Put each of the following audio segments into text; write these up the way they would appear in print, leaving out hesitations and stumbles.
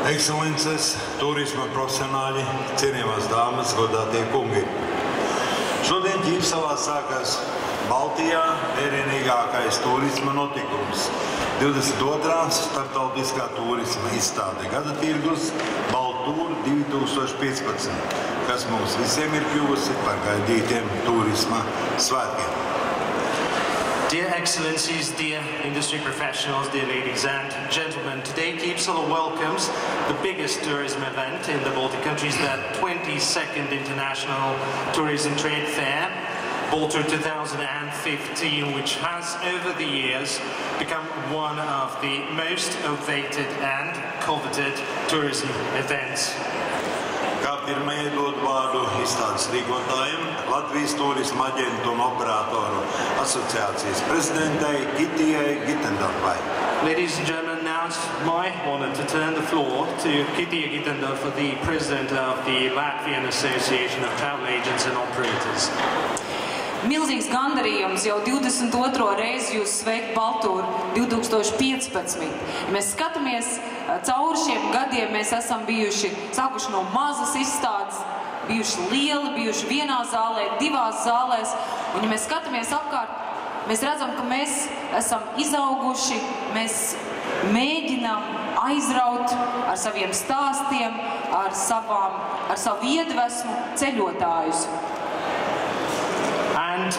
Ekscelences, turisma profesionāļi, cienījamās dāmas, godātie kungi. Šodien Ķīpsalā sākas Baltijā vērienīgākais turisma notikums. 22. starptautiskā turisma izstāde Gada tirgus Baltūr 2015, kas mums visiem ir kļuvusi par gaidītiem turisma svētkiem. Dear Excellencies, dear industry professionals, dear ladies and gentlemen, today Ķīpsala welcomes the biggest tourism event in the Baltic countries, the 22nd International Tourism Trade Fair, Baltūr 2015, which has over the years become one of the most awaited and coveted tourism events. Kā pirmajai dod vārdu izstādes rīkotājiem, Latvijas turisma aģentu un operatoru asociācijas prezidentei Kitijai Gitendorfai. Ladies and gentlemen, now it's my honor to turn the floor to Kitija Gitendorfa, the president of the Latvian Association of Travel Agents and Operators. Milzīgs gandarījums jau 22. reizi jūs sveikt Baltūr 2015. Ja mēs skatāmies cauri šiem gadiem, mēs esam bijuši sākuši no mazas izstādes, bijuši lieli, bijuši vienā zālē, divās zālēs. Un ja mēs skatāmies apkārt, mēs redzam, ka mēs esam izauguši, mēs mēģinām aizraut ar saviem stāstiem, ar savu iedvesmu ceļotājus. And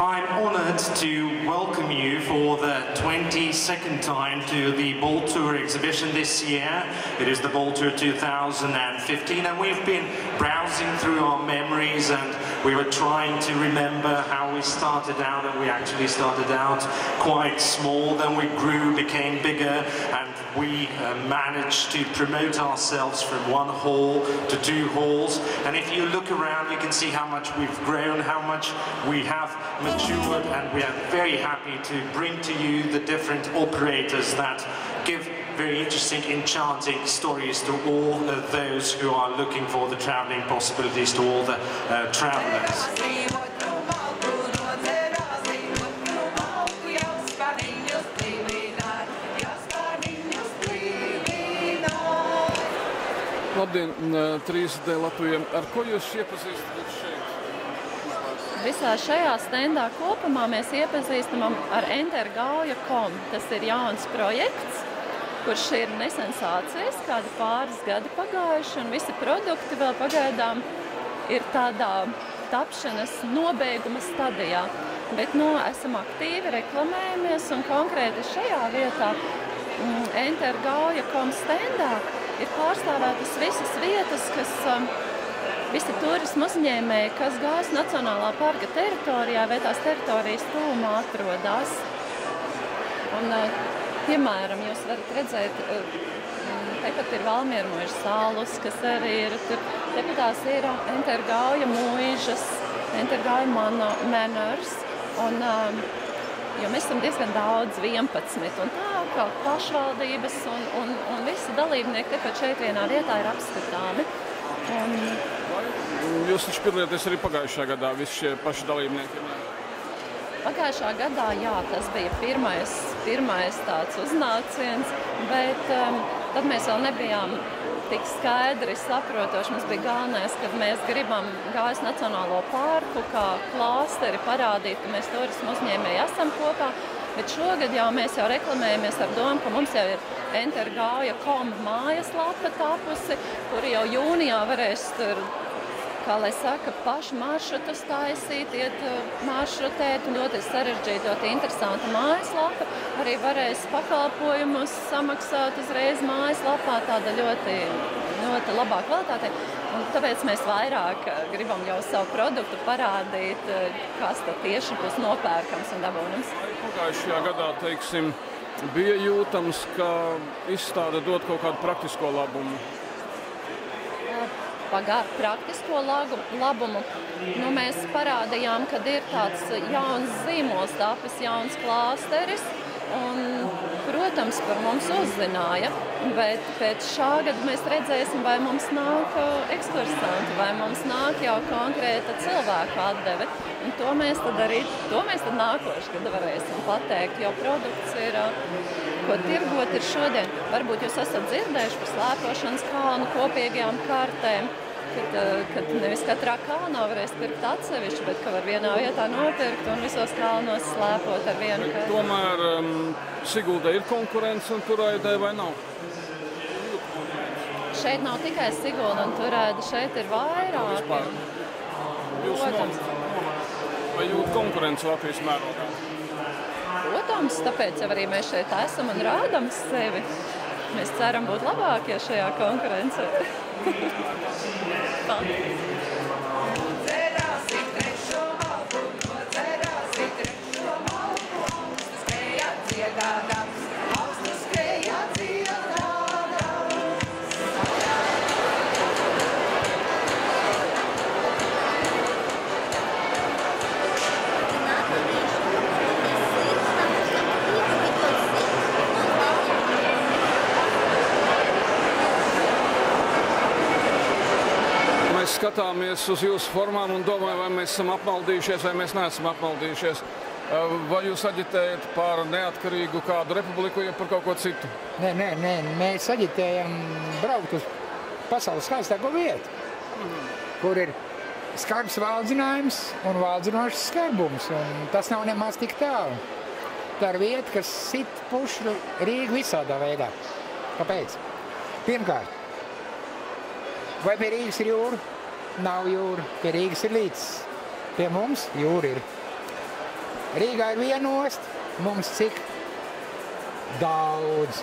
I'm honored to welcome you for the 22nd time to the Baltūr exhibition this year. It is the Baltūr 2015, and we've been browsing through our memories, and we were trying to remember how we started out, and we actually started out quite small, then we grew, became bigger, and we managed to promote ourselves from one hall to 2 halls. And if you look around, you can see how much we've grown, how much we have matured, and we are very happy to bring to you the different operators that give very interesting, enchanting stories to all those who are looking for the traveling possibilities, to all the travelers. Labdien, 3D Latvijiem. Ar ko jūs iepazīstat šeit? Visā šajā stendā kopumā mēs iepazīstamam ar Entergauja.com. Tas ir jauns projekts, kurš ir nesen sācies, kādi pāris gadi pagājuši, un visi produkti vēl pagaidām ir tādā tapšanas nobeiguma stadijā. Bet esam aktīvi, reklamējamies, un konkrēti šajā vietā Entergauja.com stendā ir pārstāvētas visas vietas, visi turisma uzņēmēji, kas Gājas Nacionālā parka teritorijā vai tās teritorijas tuvumā atrodas. Un, piemēram, jūs varat redzēt, tepat ir Valmiermuižas salus, kas arī ir tur. Tepatās ir Entergauja mūižas, Entergauja manors, un jo mēs esam diezgan daudz, 11, un tā kā pašvaldības un visi dalībnieki tepat šeit vienā vietā ir apskatāmi. Jūs taču piedalījāties arī pagājušajā gadā, visi šie paši dalībnieki? Pagājušā gadā, jā, tas bija pirmais tāds uznāciens, bet tad mēs vēl nebijām tik skaidri saprotoši. Mums bija galvenais, ka mēs gribam Gājas Nacionālo parku kā klāsteri parādīt, ka mēs turismu uzņēmēji esam kopā, bet šogad jau mēs jau reklamējamies ar domu, ka mums jau ir Entergauja.com mājaslapa tapusi, kur jau jūnijā varēs tur, kā lai saka, paši maršrutus taisīt, iet maršrutēt, un ļoti sarežģīta, ļoti interesanta mājaslapa. Arī varēs pakalpojumus samaksāt uzreiz mājaslapā, tāda ļoti labā kvalitāte. Un tāpēc mēs vairāk gribam jau savu produktu parādīt, kas tad tieši būs nopērkams un dabūnams. Pagājušajā gadā, teiksim, bija jūtams, ka izstāde dod kaut kādu praktisko labumu. Praktisko labumu. Mēs parādījām, ka ir tāds jauns zīmols tapis, jauns klāsteris, un, protams, par mums uzzināja, bet pēc šā gada mēs redzēsim, vai mums nāk ekskursanti, vai mums nāk jau konkrēta cilvēka atdeve. Un to mēs tad nākošu gadu varēsim pateikt, jo produkts ir ko tirgot ir šodien. Varbūt jūs esat dzirdējuši par slēpošanas kalnu kopīgajām kartēm, kad nevis katrā kalnā varēs pirkt atsevišķi, bet ka var vienā vietā nopirkt un visos kalnos slēpot ar vienu karti. Tomēr Siguldai ir konkurence un Turaidai vai nav? Šeit nav tikai Sigulda un Turaida, šeit ir vairāk. Vai jūt konkurence Latvijas mērogā? Protams, tāpēc jau arī mēs šeit esam un rādam sevi. Mēs ceram būt labākie šajā konkurencē. Paldies! Mēs skatāmies uz jūsu formām un domājam, vai mēs esam apmaldījušies, vai mēs neesam apmaldījušies. Vai jūs aģitējat par neatkarīgu kādu republiku, ja par kaut ko citu? Nē, mēs aģitējam braukt uz pasaules skaistāko vietu, kur ir skarbs valdzinājums un valdzinošs skarbums. Un tas nav nemaz tik tālu. Tā ir vieta, kas sit pušu Rīgu visādā veidā. Kāpēc? Pirmkārt, vai pie Rīgas ir jūra? Nav jūra. Pie Rīgas ir līdzs. Pie mums jūra ir. Rīgā ir viena osta. Mums cik daudz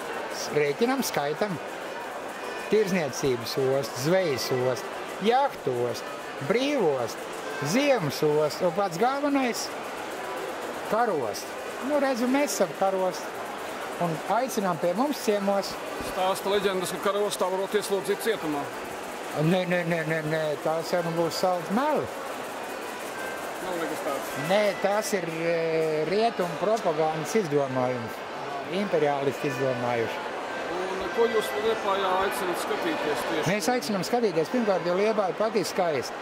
rēķinam, skaitam. Tirzniecības osta, zvejas osta, jahtu osta, brīvosta, ziemas osta un pats galvenais karosta. Nu, redzu, mēs esam karosta. Un aicinām pie mums ciemos. Stāsta leģendas, ka karostā varot ieslodzīt cietumā. Nē, tās jau būs salds meli. Nav nekas tāds. Nē, tās ir rietumu propagandas izdomājums. Imperiālisti izdomājuši. Un ko jūs Liepājā aicināt skatīties tieši? Mēs aicinām skatīties, pirmkārt, jo Liepāja pati skaisti.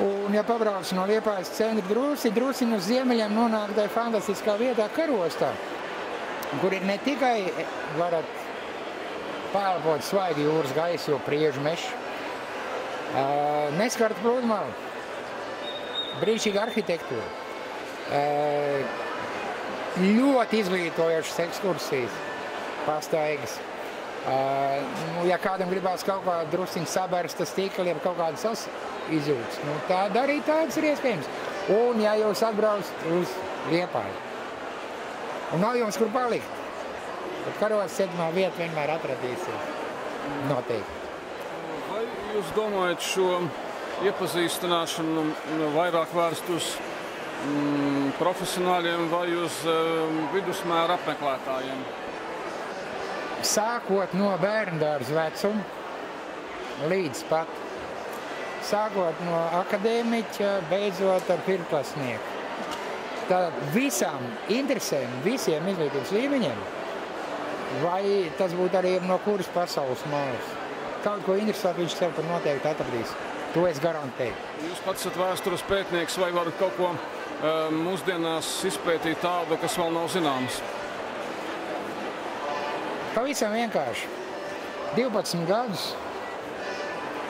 Un, ja pabrauc no Liepājas centra drusciņu uz ziemeļiem, nonāk tai fantastiskā vietā Karostā, kur ir ne tikai varat pēlpot svaigi jūras gaisu, jo priežu mešu. Neskarta pludmali, brīnišķīga arhitektūra, ļoti izglītojošas ekskursijas, pastaigas. Ja kādam gribās kaut kā drusciņu sabērst tas tīkli, ja kaut kādas izjūtas, tad arī tādas ir iespējams. Un ja jūs atbraucat uz Liepāju, un nav jums kur palikt, tad Karostas cietumā vieta vienmēr atradīsies. Noteikti. Vai jūs domājat šo iepazīstināšanu vairāk vērst uz profesionāļiem vai uz vidusmēra apmeklētājiem? Sākot no bērndārza vecuma līdz pat. Sākot no akadēmiķa, beidzot ar pirmklasnieku. Tad visām interesēm, visiem izglītības līmeņiem, vai tas būtu arī no kuras pasaules malas. Kaut ko interesantu viņš sev par noteikti atradīs. To es garantēju. Jūs pats esat vēstures pētnieks, vai varat kaut ko mūsdienās izpētīt tādu, kas vēl nav zināms? Pavisam vienkārši. 12 gadus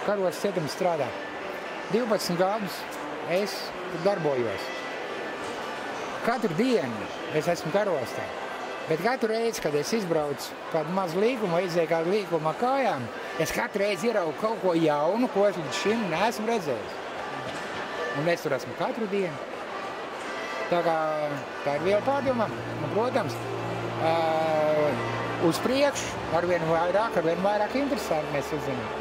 Karostas cietums strādā. 12 gadus es darbojos. Katru dienu es esmu Karostā. Bet katru reizi, kad es izbraucu kādu mazu līkumu, aizēju kādu līkumu ar kājām, es katru reizi ieraugu kaut ko jaunu, ko es līdz šim neesmu redzējis. Un es tur esmu katru dienu. Tā kā tā ir viela pārdomām. Un, protams, uz priekšu arvien vairāk interesanti mēs uzzinām.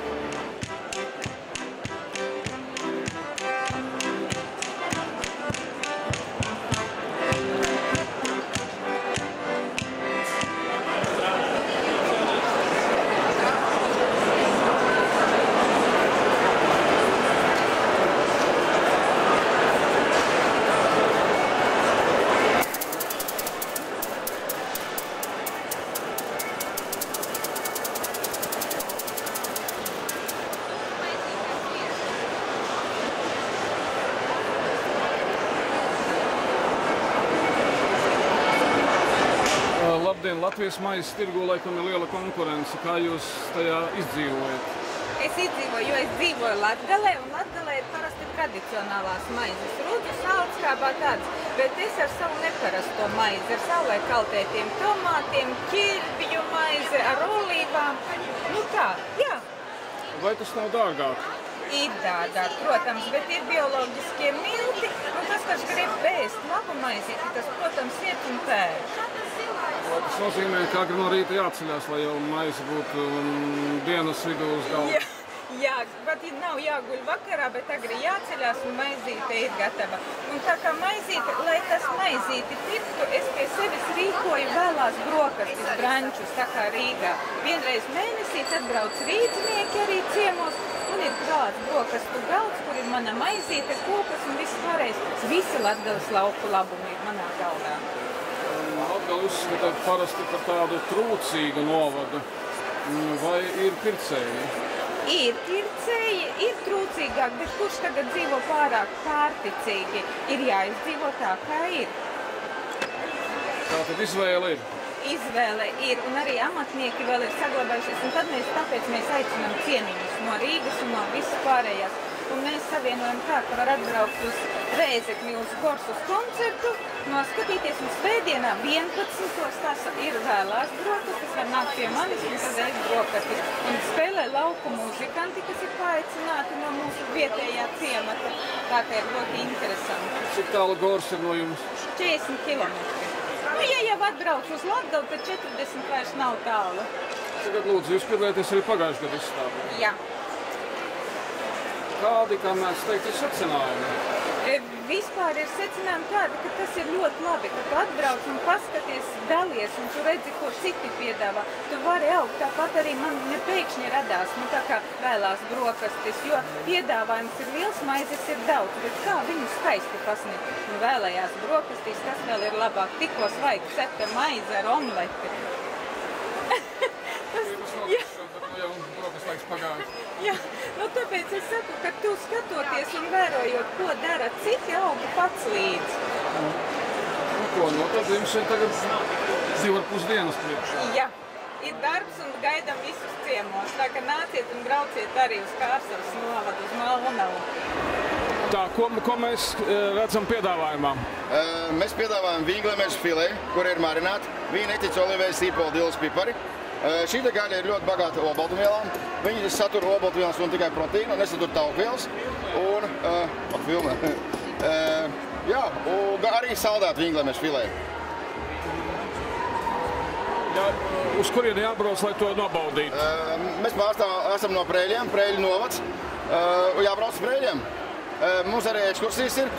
Latvijas maizes tirgu laikam ir liela konkurence. Kā jūs tajā izdzīvojat? Es izdzīvoju, jo es dzīvoju Latgalē, un Latgalē ir parasti tradicionālās maizes. Rudzu, sālskābā tāds, bet es ar savu neparasto maizi, ar saulē kaltētiem tomātiem, ķirbju maizi, ar olīvām. Nu tā, jā. Vai tas nav dārgāk? Ir dārgāk, protams, bet ir bioloģiskie milti, un tas, kas grib ēst labu maizīti, tas, protams, iet un pērš. Vai tas nozīmē, ka agri no rīta jāceļās, lai jau maize būtu dienas vidū uz galda? Jā, bet nav jāguļ vakarā, bet agri jāceļās un maizīte ir gatava. Un tā kā maizīte, lai tas maizīti tiktu, es pie sevis rīkoju vēlās brokastis, brančus, tā kā Rīgā. Vienreiz mēnesī tad brauc rīdznieki arī ciemos, un ir klāts brokastu galds, kur ir mana maizīte, kokas un viss pārējais. Visi Latgales lauku labumi ir manā galdā. Latgali uzskata parasti par tādu trūcīgu novadu. Vai ir pircēji? Ir pircēji, ir trūcīgāk, bet kurš tagad dzīvo pārāk pārticīgi? Ir jāizdzīvo tā, kā ir. Tātad izvēle ir? Izvēle ir, un arī amatnieki vēl ir saglabājušies, un tad tāpēc mēs aicinām ciemiņus no Rīgas un no visas pārējās. Un mēs savienojam tā, ka var atbraukt uz Rēzekni uz Gorsus koncertu, noskatīties un svētdienā 11. tas ir vēlās brokastis, var nākt pie manis un tad ēst brokastis. Un spēlē lauku muzikanti, kas ir paaicināti no mūsu vietējā ciemata. Tā kā ir ļoti interesanti. Cik tālu Gors ir no jums? 40 kilometri. Nu, ja jau atbrauc uz Latgali, tad 40 vairs nav tālu. Tagad lūdzu, jūs piedalāties arī pagājušajā gadu izstādā. Jā. Kādi, kā mēs teiktu, ir secinājumi? Vispār ir secinājumi tādi, ka tas ir ļoti labi, ka tu atbrauc un paskaties, dalies, un tu redzi, ko citi piedāvā. Tu vari augt, tāpat arī man pēkšņi radās, nu tā kā vēlās brokastis, jo piedāvājums ir liels, maizes ir daudz, bet kā viņu skaisti pasniegt? Un vēlējās brokastīs, kas vēl ir labāk, tikko svaigi cepta maize ar omleti. Jā, nu tāpēc es saku, ka tu skatoties un vērojot, ko dara citi, augi pats līdz. Nu ko, no tad jums ir tagad 2,5 dienas priekšā. Jā, ir darbs un gaidām visus ciemos, tā ka nāciet un brauciet arī uz Kārsavas novadu, uz Malvanavu. Tā, ko mēs redzam piedāvājumā? Mēs piedāvājam vīnglemežu filē, kur ir marināti, vīneķis, olīvejas, sīpoli, dilis, pipari. Šī gaļa ir ļoti bagāta olbaltumvielām. Viņi satur olbaltumvielas un tikai proteīnu, nesatur taukvielas. Un, jā, un arī saldētu vīnglemežu filē. Jā, uz kurieni jābrauc, lai to nobaudītu? Mēs esam no Preļiem, Preļu novads. Jābrauc uz Preļiem. Mums arī ekskursijas ir.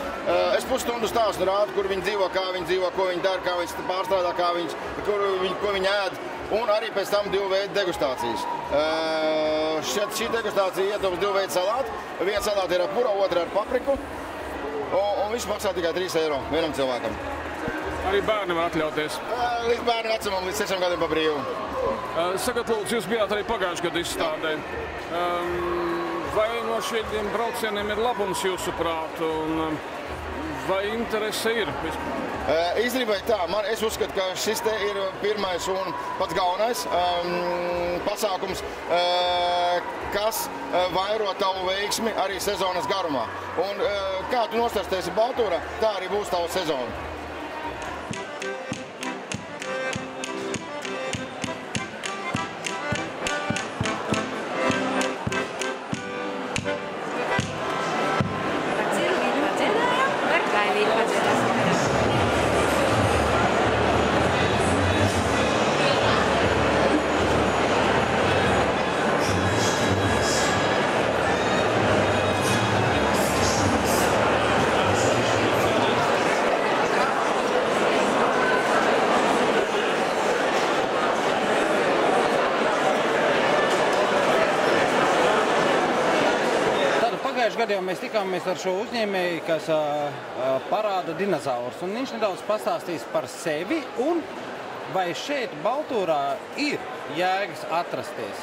Es pusstundu stāstu rādu, kur viņi dzīvo, kā viņi dzīvo, ko viņi dara, kā viņi pārstrādā, ko viņi ēd. Un arī pēc tam 2 veidu degustācijas. Šī degustācija ietilpst 2 veidu salātu. Viena salāta ir ar puro, otra ar papriku. Un viss maksā tikai 3 eiro vienam cilvēkam. Arī bērni var atļauties? Līdz bērnu vecumam, līdz 6 gadiem pa brīvu. Sakat, lūdzu, jūs bijāt arī pagājušajā gadu izstādē. Vai no šiem braucieniem ir labums jūsuprāt? Vai interese ir vispār? Īstenībā tā, es uzskatu, ka šis te ir pirmais un pats galvenais pasākums, kas vairo tavu veiksmi arī sezonas garumā. Un kā tu nostarstēsi Baltūrā, tā arī būs tava sezona. Gadā mēs tikāmies ar šo uzņēmēju, kas parāda dinozaurus. Un viņš nedaudz pastāstīs par sevi un vai šeit Baltūrā ir jēgas atrasties.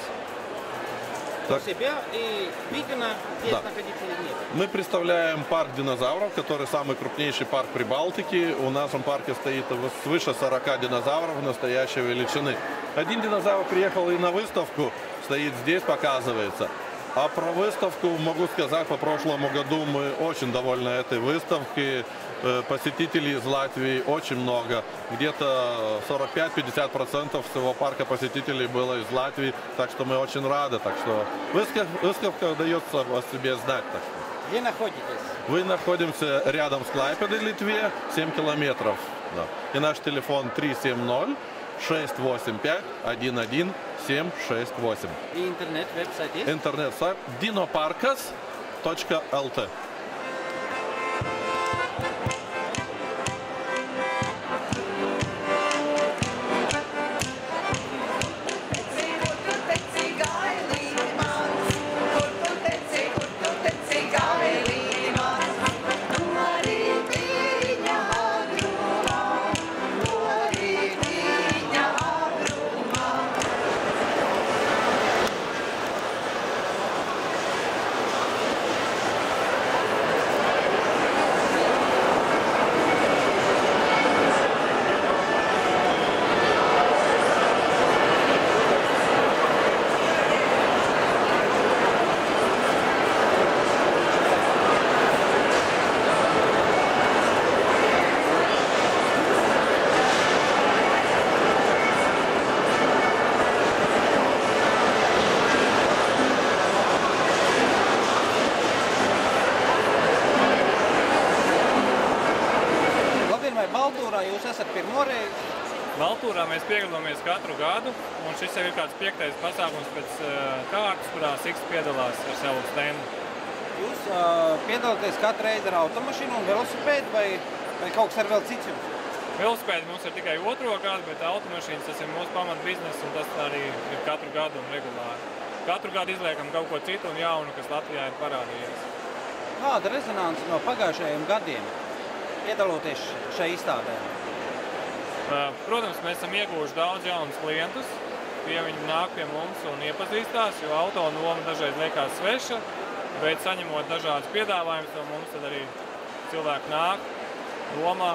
себя, и видно, здесь находиться или нет. Мы представляем парк динозавров, который самый крупнейший парк Прибалтики. У нас в парке стоит свыше 40 динозавров настоящей величины. Один динозавр приехал и на выставку, стоит здесь, показывается. А про выставку могу сказать, по прошлому году мы очень довольны этой выставкой. Посетителей из Латвии очень много. Где-то 45-50% всего парка посетителей было из Латвии. Так что мы очень рады. Так что выставка дается о себе знать. Так что. Где находитесь? Вы находимся рядом с Клайпедой, Литве, 7 километров. Да. И наш телефон 370-685-11768. И интернет-веб-сайт есть? Интернет-сайт dinoparkas.lt. Baltūrā jūs esat pirmo reizi? Baltūrā mēs piedalāmies katru gadu, un šis jau ir kāds 5. pasākums pēc kārtas, kurā Sixt piedalās ar savu stendu. Jūs piedalāties katru reizi ar automašīnu un velosipēdu vai kaut kas ar vēl cits jums? Velosipēdi mums ir tikai 2. gadu, bet automašīnas tas ir mūsu pamat bizness, un tas arī ir katru gadu un regulāri. Katru gadu izliekam kaut ko citu un jaunu, kas Latvijā ir parādījies. Kāda rezonanse no pagājušajiem gadiem piedaloties šai izstādē? Protams, mēs esam ieguvuši daudz jaunus klientus. Viņi nāk pie mums un iepazīstās, jo auto noma dažreiz liekas sveša, bet saņemot dažādas piedāvājumus no mums, tad arī cilvēki nāk, domā,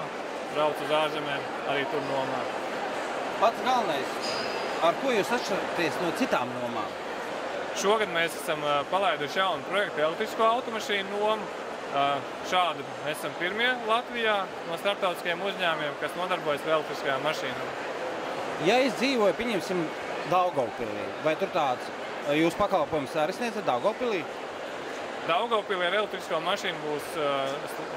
brauc uz ārzemēm, arī tur nomā. Pats galvenais, ar ko jūs atšķiraties no citām nomām? Šogad mēs esam palaiduši jaunu projektu elektrisko automašīnu nomu. Šādi mēs esam pirmie Latvijā no starptautiskiem uzņēmumiem, kas nodarbojas ar elektriskajām mašīnām. Ja es dzīvoju, pieņemsim, Daugavpilī, vai tur tāds jūs pakalpojums arī sniedzat Daugavpilī? Daugavpilī ar elektrisko mašīnu būs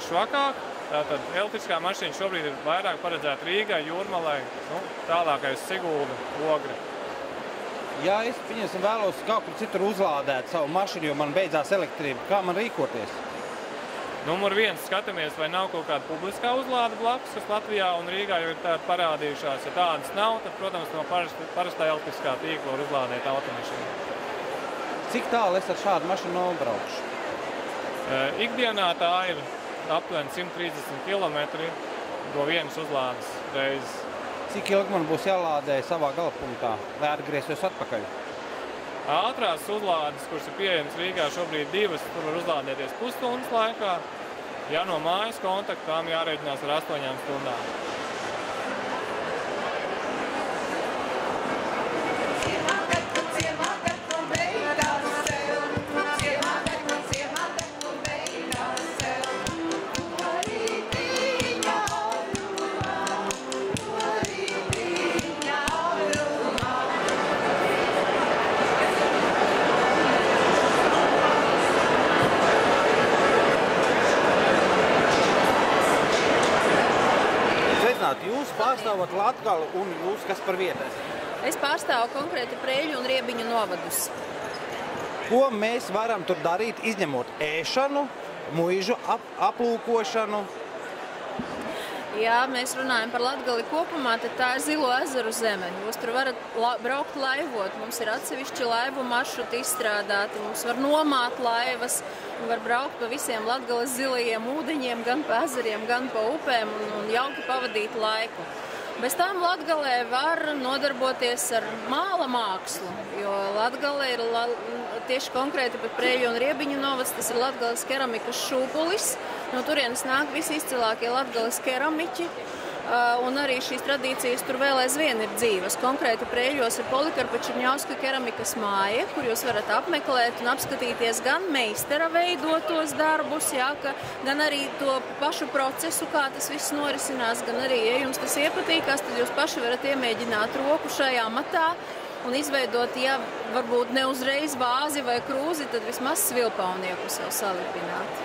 švakāk. Tātad elektriskā mašīna šobrīd ir vairāk paredzēta Rīgai, Jūrmalai, tālākais Sigulda, Ogre. Ja es, pieņemsim, vēlos kaut kur citur uzlādēt savu mašīnu, jo man beidzās elektrība, kā man rīkoties? Numur 1 skatāmies, vai nav kaut kāda publiskā uzlāde blakus, kas Latvijā un Rīgā jau ir tāda parādījušās. Ja tādas nav, tad, protams, no parastā elektriskā tīkla var uzlādēt automašīnu. Cik tālu es ar šādu mašīnu nobraukšu? Ikdienā tā ir aptuveni 130 km no vienas uzlādes reizes. Cik ilgi man būs jālādē savā galapunktā, lai atgrieztos atpakaļ? Ātrās uzlādes, kuras ir pieejamas Rīgā šobrīd 2, tur var uzlādēties pusstundas laikā. Ja no mājas kontakta, tām jārēķinās ar 8 stundām. Jūs pārstāvat Latgali un jūs kas par vietas? Es pārstāvu konkrēti Preļu un Riebiņu novadus. Ko mēs varam tur darīt, izņemot ēšanu, muižu aplūkošanu? Ja mēs runājam par Latgali kopumā, tad tā ir Zilo ezeru zeme. Jūs tur varat braukt laivot. Mums ir atsevišķi laivu maršruti izstrādāti. Mums var nomāt laivas un var braukt pa visiem Latgales zilajiem ūdeņiem, gan pa ezeriem, gan pa upēm un jauki pavadīt laiku. Bez tām Latgalē var nodarboties ar māla mākslu, jo Latgalē ir tieši konkrēti pat Preiļu un Riebiņu novads, tas ir Latgales keramikas šūpulis. No turienes nāk visi izcilākie Latgales keramiķi, un arī šīs tradīcijas tur vēl aizvien ir dzīves. Konkrēti Preiļos ir Polikarpa Čirņauska keramikas māja, kur jūs varat apmeklēt un apskatīties gan meistara veidotos darbus, gan arī to pašu procesu, kā tas viss norisinās, gan arī, ja jums tas iepatīkās, tad jūs paši varat iemēģināt roku šajā matā un izveidot, ja varbūt ne uzreiz vāzi vai krūzi, tad vismaz svilpaunieku sev salipināt.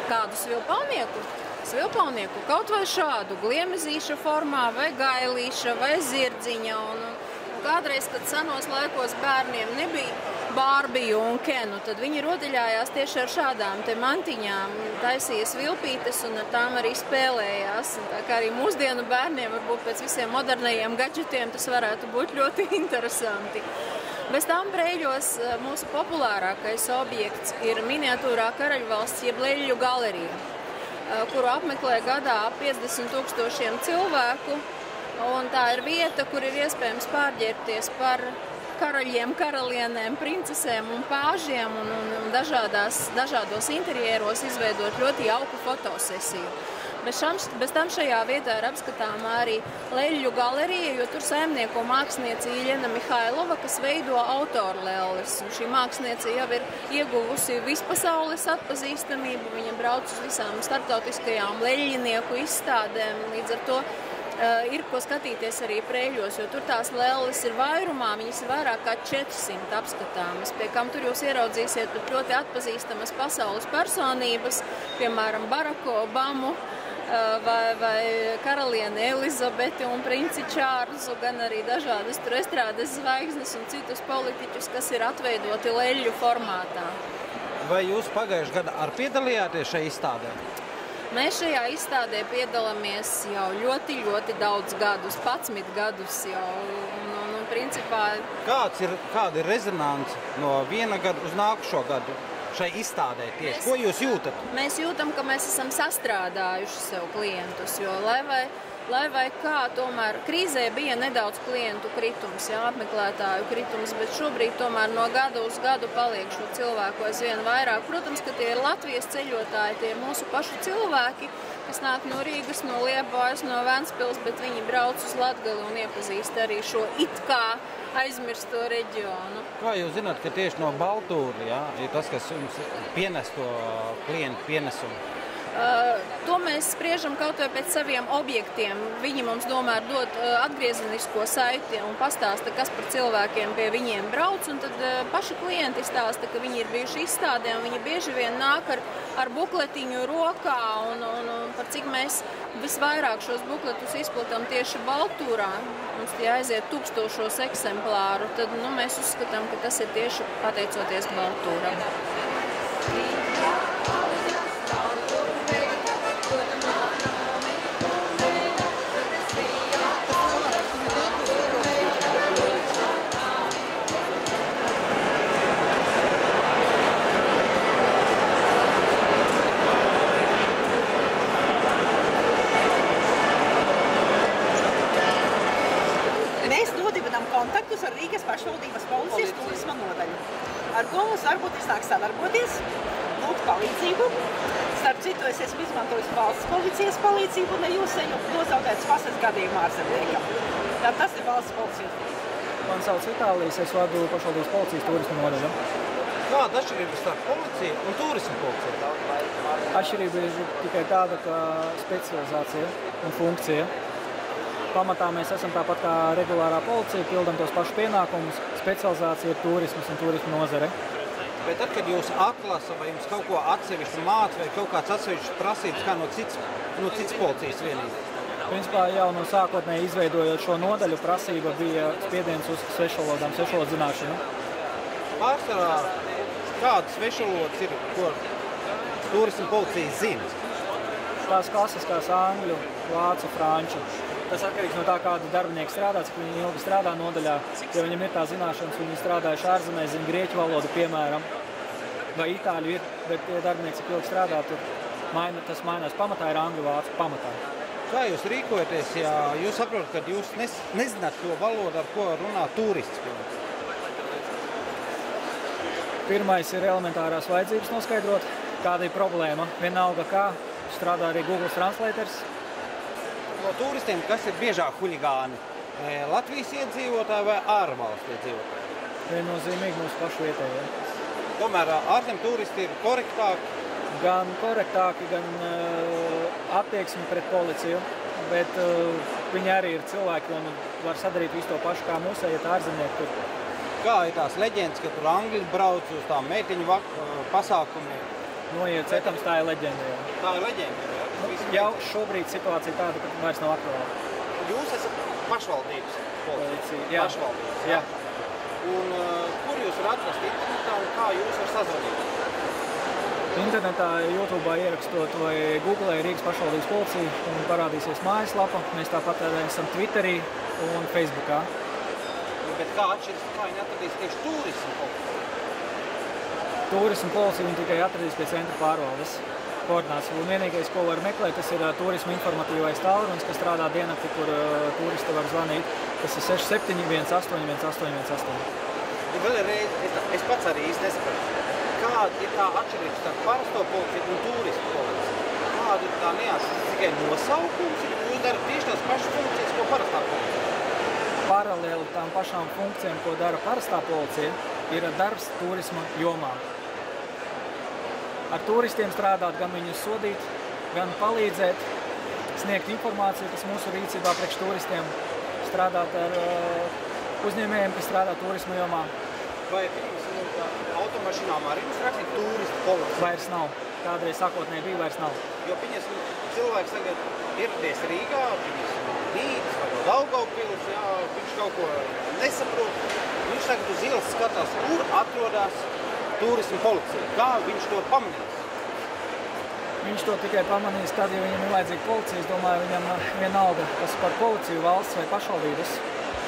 Kādu svilpaunieku? Svilpaunieku kaut vai šādu gliemezīša formā, vai gailīša, vai zirdziņa. Un kādreiz, kad senos laikos bērniem nebija Bārbiju un Kenu, tad viņi rodeļājās tieši ar šādām te mantiņām, taisīja svilpītes un ar tām arī spēlējās. Tā kā arī mūsdienu bērniem varbūt pēc visiem modernajiem gadžetiem tas varētu būt ļoti interesanti. Bez tām Preiļos mūsu populārākais objekts ir miniatūrā Karaļvalsts jeb Leļļu galerija, kuru apmeklē gadā ap 50 000 cilvēku. Un tā ir vieta, kur ir iespējams pārģērbties par karaļiem, karalienēm, princesēm un pāžiem un dažādos interjeros izveidot ļoti jauku fotosesiju. Bez tam šajā vietā ir apskatāmā arī Leļļu galerija, jo tur saimnieko mākslniece Iļena Mihailova, kas veido autorlelles. Šī mākslniece jau ir ieguvusi vispasaules atpazīstamību, viņa brauc uz visām starptautiskajām leļļinieku izstādēm, līdz ar to ir ko skatīties arī Preiļos, jo tur tās lelles ir vairumā, viņas ir vairāk kā 400 apskatāmas, pie kam tur jūs ieraudzīsiet pat ļoti atpazīstamas pasaules personības, piemēram, Baraku Obamu, vai karalieni Elizabeti un princi Čārlzu, gan arī dažādas tur estrādes zvaigznes un citus politiķus, kas ir atveidoti leļļu formātā. Vai jūs pagājušajā gadā arī piedalījāties šajā izstādē? Mēs šajā izstādē piedalāmies jau ļoti, ļoti daudz gadus, 11 gadus jau. Un principā... Kāda ir rezonance no viena gada uz nākušo gadu? Šai izstādē tieši. Ko jūs jūtat? Mēs jūtam, ka mēs esam sastrādājuši sev klientus, jo lai vai kā, tomēr krīzē bija nedaudz klientu kritums, apmeklētāju kritums, bet šobrīd tomēr no gada uz gadu paliek šo cilvēku aizvien vairāk. Protams, ka tie ir Latvijas ceļotāji, tie ir mūsu pašu cilvēki, kas nāk no Rīgas, no Liepājas, no Ventspils, bet viņi brauc uz Latgali un iepazīst arī šo it kā aizmirsto reģionu. Kā jūs zināt, ka tieši no Baltūra, ir tas, kas jums pienes to klientu pienesumu? To mēs spriežam kaut vai pēc saviem objektiem. Viņi mums domār dod atgriezenisko saiti un pastāsta, kas par cilvēkiem pie viņiem brauc, un tad paši klienti stāsta, ka viņi ir bijuši izstādē, un viņi bieži vien nāk ar bukletiņu rokā, un par cik mēs visvairāk šos bukletus izplatām tieši Baltūrā, mums tie aiziet 1000 eksemplāru, tad mēs uzskatām, ka tas ir tieši pateicoties Baltūram. Kontaktus ar Rīgas pašvaldības policijas turisma nodaļu, ar ko mums varbūt iznāk sadarboties, lūgt palīdzību. Starp citu, es esmu izmantojis valsts policijas palīdzību, ne jūs nozaudētas pasas gadījumā ārzemniekam. Tad tas ir valsts policijas. Man sauc Vitālijs, es vadu pašvaldības policijas turisma nodaļu. Kāda atšķirība starp policiju un turismu policiju? Atšķirība ir tikai tāda, ka specializācija un funkcija. Pamatā mēs esam tāpat kā regulārā policija, pildam tos pašus pienākumus. Specializācija ir turismas un turisma nozare. Bet tad, kad jūs atlasa vai jums kaut ko atsevišķi māca vai kaut kāds atsevišķs prasības kā no cits policijas vienības? Principā jau no sākotnēji izveidojot šo nodaļu, prasība bija spiediens uz svešvalodām, svešvalodu zināšanu. Pārsvarā kādas svešvalodas ir, ko turisma policija zina? Tās klasiskās angļu, vācu, franču. Tas atkarīgs no tā, kāda darbinieki strādā, cik viņi ilgi strādā nodaļā. Ja viņam ir tā zināšanas, viņi strādājuši ārzemēs, zina grieķu valodu, piemēram, vai itāļu ir, bet tie darbinieki, cik ilgi strādā, tur tas mainās. Pamatā ir angļu vācu pamatā. Kā jūs rīkojaties, ja jūs saprotat, ka jūs nezināt to valodu, ar ko runā turists? Pirmais ir elementārās vajadzības noskaidrot, kāda ir problēma. Vienalga kā, strādā arī Google Translators. No turistiem, kas ir biežāk huligāni? Latvijas iedzīvotāji vai ārvalstu iedzīvotāji? Viennozīmīgi mūsu pašu vietējie. Tomēr ārzem turisti ir korektāki? Gan korektāki, gan attieksmi pret policiju, bet viņi arī ir cilvēki un var sadarīt visu to pašu kā mūsējie ārzemnieki tur. Kā ir tās leģendas, ka tur angļi brauc uz tām meitiņu pasākumiem? Noiet cetams, tā ir leģenda. Jā. Tā ir leģenda, jā? Jau šobrīd situācija tāda, ka vairs nav aktuāla. Jūs esat pašvaldības policija? Jā. Pašvaldības, jā. Un kur jūs varat atrast internetā un kā jūs varat sazvanīt? Internetā, YouTube'ā ierakstot vai Googlē Rīgas pašvaldības policija un parādīsies mājaslapa. Mēs tāpat esam Twitterī un Facebookā. Bet kā atšķiras, kā viņi atradīs tieši turismu policiju? Turismu policiju viņi tikai atradīs pie centra pārvaldes koordināciju. Un vienīgais, ko var meklēt, tas ir turismu informatīvais tālrunis, kas strādā diennakti, kur turisti var zvanīt. Tas ir 67 18 1818. Un vēlreiz, es pats arī īsti nesapratu. Kāda ir tā atšķirība starp parasto policiju un turistu policiju? Kāda ir tā neatšķirība? Tikai nosaukums, ja jūs darat tieši tās pašas funkcijas, ko parastā policija? Paralēli tām pašām funkcijām, ko dara parastā policija, ir darbs turisma jomā. Ar turistiem strādāt, gan viņus sodīt, gan palīdzēt, sniegt informāciju, kas mūsu rīcībā priekš turistiem, strādāt ar uzņēmējiem, kas strādā turisma jomā. Vai automašīnām arī jums rakstīt turistu policiju? Vairs nav. Kādreiz sākotnēji bija, vairs nav. Jo cilvēks tagad ieradies Rīgā, Rīgas vai no Daugavpils, viņš kaut ko nesaprot. Viņš tagad uz ielas skatās, kur atrodas turismu policija. Kā viņš to pamanīs? Viņš to tikai pamanīs tad, ja viņam ir vajadzīga policija. Es domāju, viņam vienalga, kas par policiju, valsts vai pašvaldības.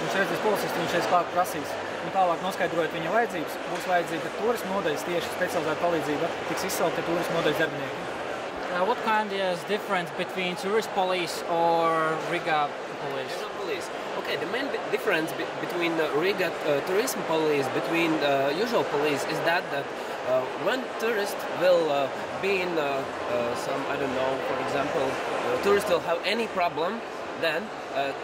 Viņš redzēs policistu, viņš šeit klāt prasīs. Un tālāk noskaidrojot viņa vajadzības, būs vajadzīga turismu nodaļas tieši specializēta palīdzība, tiks izsaukti turismu nodaļas darbinieki. What kind is difference between tourist police or Riga police? Okay, the main difference between Riga tourism police between usual police is that when tourists will be in some, I don't know, for example, tourists will have any problem, then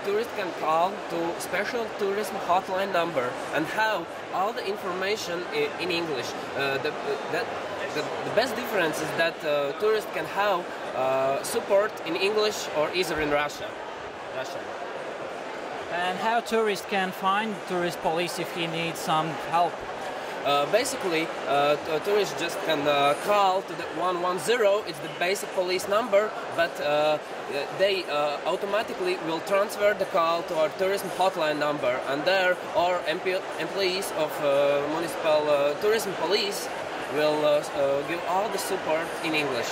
tourists can call to special tourism hotline number and have all the information in English. The best difference is that tourists can have support in English or either in Russian. And how tourists can find tourist police if he needs some help? Basically, tourists just can call to the 110, it's the basic police number, but they automatically will transfer the call to our tourism hotline number, and there our employees of municipal tourism police will give all the support in English.